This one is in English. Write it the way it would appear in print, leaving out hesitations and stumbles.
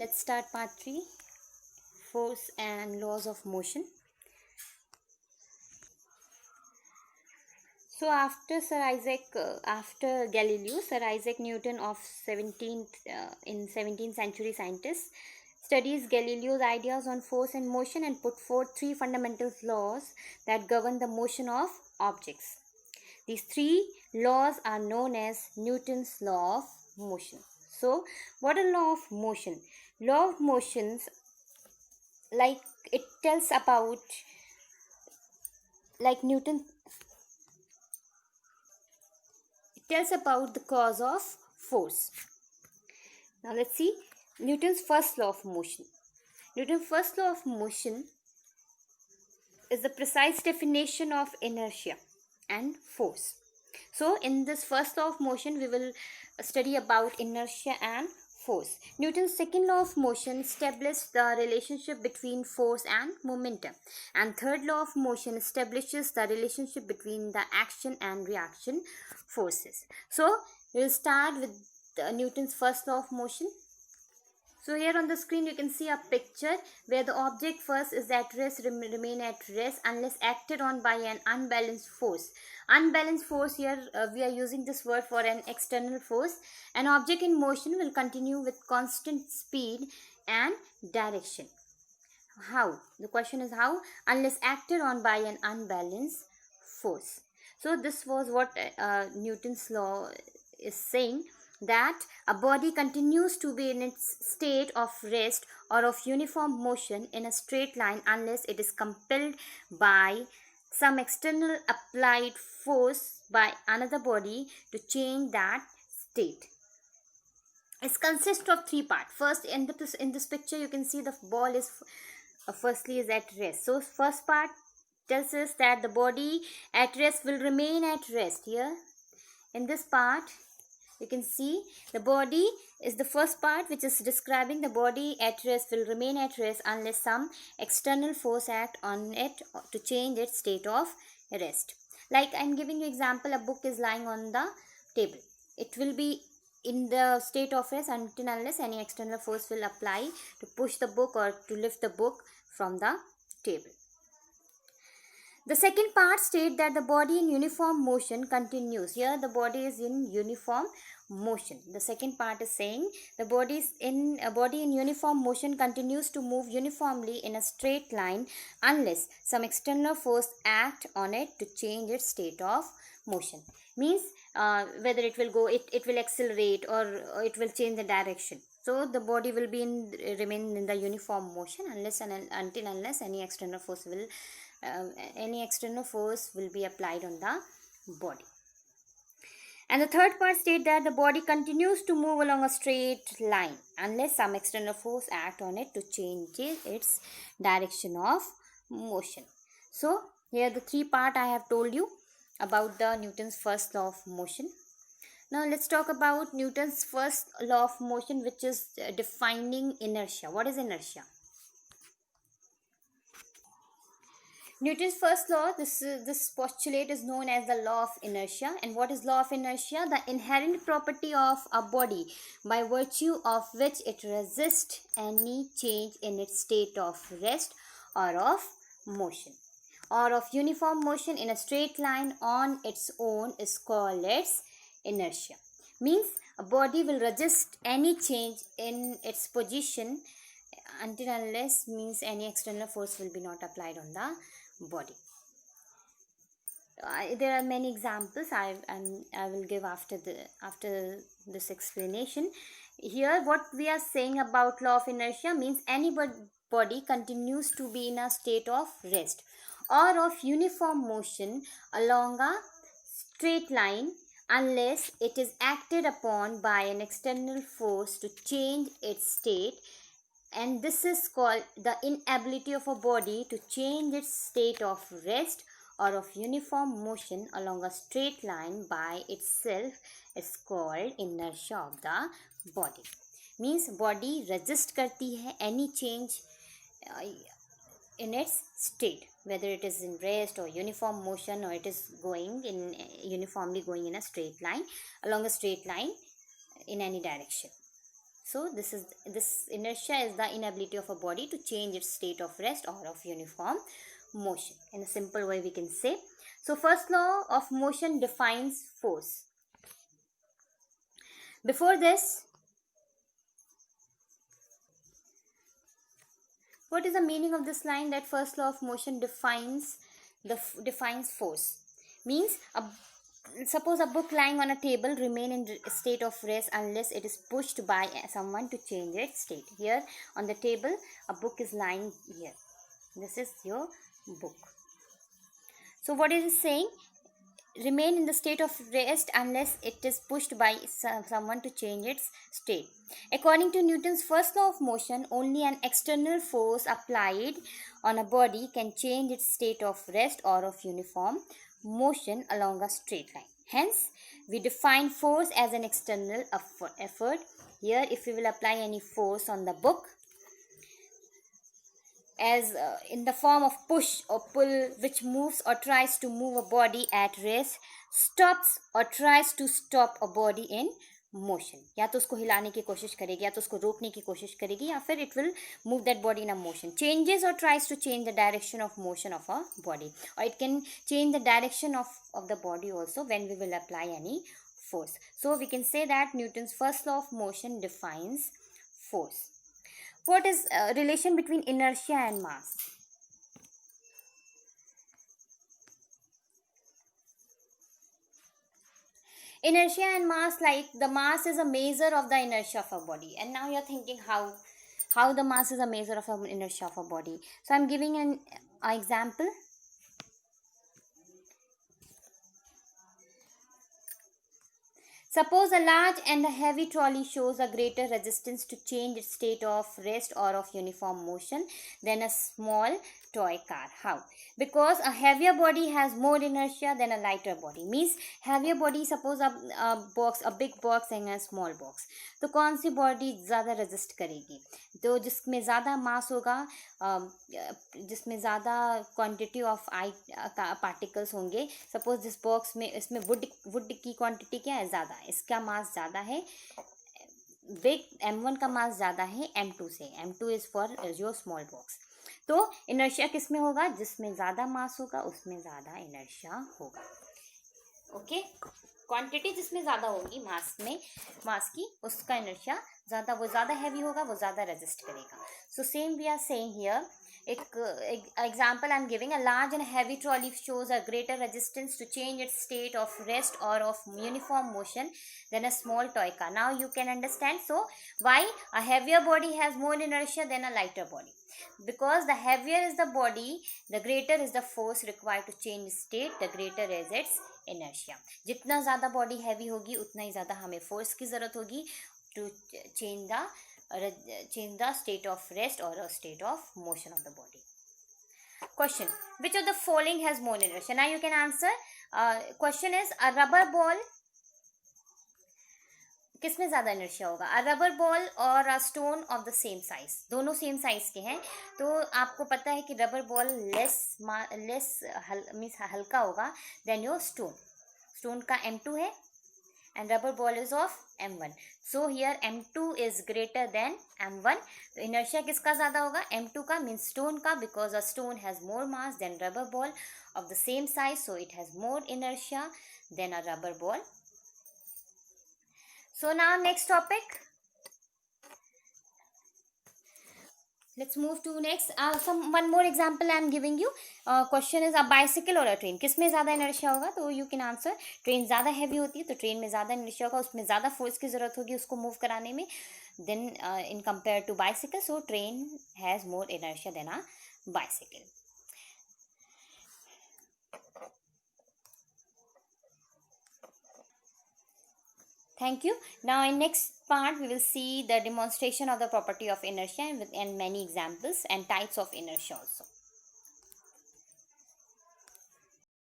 Let's start part 3, force and laws of motion. So after Galileo, Sir Isaac Newton of 17th century scientist studies Galileo's ideas on force and motion and put forth three fundamental laws that govern the motion of objects. These three laws are known as Newton's law of motion. So, what is law of motion? Law of motions, like it tells about, like Newton, it tells about the cause of force. Now let's see Newton's first law of motion. Newton's first law of motion is the precise definition of inertia and force. So in this first law of motion, we will study about inertia and force. Newton's second law of motion established the relationship between force and momentum. And third law of motion establishes the relationship between the action and reaction forces. So we will start with Newton's first law of motion. So here on the screen you can see a picture where the object first is at rest, remain at rest unless acted on by an unbalanced force. Unbalanced force, here we are using this word for an external force. An object in motion will continue with constant speed and direction. How? The question is how? Unless acted on by an unbalanced force. So this was what Newton's law is saying, that a body continues to be in its state of rest or of uniform motion in a straight line unless it is compelled by some external applied force by another body to change that state. It consists of three parts. First, in this picture you can see the ball is firstly is at rest. So first part tells us that the body at rest will remain at rest. Here in this part you can see the body is the first part, which is describing the body at rest will remain at rest unless some external force act on it to change its state of rest. Like I am giving you example, a book is lying on the table. It will be in the state of rest until unless any external force will apply to push the book or to lift the book from the table. The second part states that the body in uniform motion continues. Here the body is in uniform motion. The second part is saying the body in uniform motion continues to move uniformly in a straight line unless some external force act on it to change its state of motion. Means whether it will go, it will accelerate or it will change the direction. So the body will be remain in the uniform motion unless any external force will be applied on the body. And the third part states that the body continues to move along a straight line unless some external force act on it to change its direction of motion. So here the three part I have told you about the Newton's first law of motion. Now let's talk about Newton's first law of motion, which is defining inertia. What is inertia? Newton's first law, this postulate is known as the law of inertia. And what is law of inertia? The inherent property of a body by virtue of which it resists any change in its state of rest or of motion or of uniform motion in a straight line on its own is called its inertia. Means a body will resist any change in its position until unless means any external force will be not applied on the body. There are many examples I will give after this explanation. Here what we are saying about law of inertia means any body continues to be in a state of rest or of uniform motion along a straight line unless it is acted upon by an external force to change its state. And this is called the inability of a body to change its state of rest or of uniform motion along a straight line by itself is called inertia of the body. Means body resist करती है any change in its state, whether it is in rest or uniform motion or it is uniformly going in a straight line, along a straight line in any direction. So this inertia is the inability of a body to change its state of rest or of uniform motion. In a simple way we can say. So first law of motion defines force. Before this, what is the meaning of this line that first law of motion defines force? Means suppose a book lying on a table remain in state of rest unless it is pushed by someone to change its state. Here on the table a book is lying here. This is your book. So what is it saying? Remain in the state of rest unless it is pushed by someone to change its state. According to Newton's first law of motion, only an external force applied on a body can change its state of rest or of uniform motion along a straight line. Hence, we define force as an external effort. Here, if we will apply any force on the book, as in the form of push or pull, which moves or tries to move a body at rest, stops or tries to stop a body in motion. या तो उसको हिलाने की कोशिश करेगी, या तो उसको रोकने की कोशिश करेगी, या फिर it will move that body in a motion. Changes or tries to change the direction of motion of a body, or it can change the direction of the body also when we will apply any force. So we can say that Newton's first law of motion defines force. What is relation between inertia and mass? Inertia and mass, like the mass is a measure of the inertia of a body. And now you're thinking how the mass is a measure of the inertia of a body. So I'm giving an example. Suppose a large and a heavy trolley shows a greater resistance to change its state of rest or of uniform motion than a small toy car. How? Because a heavier body has more inertia than a lighter body. Means heavier body, suppose a big box and a small box. तो कौन सी body ज़्यादा resist करेगी? तो जिसमें ज़्यादा मास होगा, जिसमें ज़्यादा क्वांटिटी ऑफ पार्टिकल्स होंगे. सपोज दिस बॉक्स में, इसमें वुड की क्वांटिटी क्या है? ज़्यादा. इसका मास ज़्यादा है. बिग M1 का मास ज़्यादा है M2 से. M2 is for your small box. तो इनर्शिया किस में होगा? जिसमें ज़्यादा मास होगा उसमें ज़्यादा इनर्शिया होगा. ओके, क्वांटिटी जिसमें ज़्यादा होगी मास की, उसका इनर्शिया ज़्यादा, वो ज़्यादा हैवी होगा, वो ज़्यादा रेजिस्ट करेगा. So same we are saying here. Example I'm giving, a large and heavy trolley shows a greater resistance to change its state of rest or of uniform motion than a small toy car. Now you can understand. So why a heavier body has more inertia than a lighter body? Because the heavier is the body, the greater is the force required to change state, the greater is its inertia. जितना ज़्यादा body heavy होगी उतना ही ज़्यादा हमें force की ज़रूरत होगी to change the state of rest or a state of motion of the body. Question: which of the following has more inertia? Now you can answer. Question is, a rubber ball किसमें ज़्यादा inertia होगा? अ rubber ball और a stone of the same size. दोनों same size के हैं, तो आपको पता है कि रबर बॉल मीन्स हल्का होगा देन योर स्टोन. स्टोन का M2 है and rubber ball is of M1. So here M2 is greater than M1. तो inertia किसका ज़्यादा होगा? M2 का, means stone का, because a stone has more mass than rubber ball of the same size, so it has more inertia than a rubber ball. So now next topic. Let's move to next. One more example I am giving you. Question is, a bicycle or a train, किसमें ज़्यादा inertia होगा? तो you can answer. Train ज़्यादा heavy होती है तो train में ज़्यादा इनर्शिया होगा, उसमें ज़्यादा फोर्स की ज़रूरत होगी उसको मूव कराने में. Then in compared to bicycle, so train has more inertia than a bicycle. Thank you. Now in next part we will see the demonstration of the property of inertia and many examples and types of inertia also.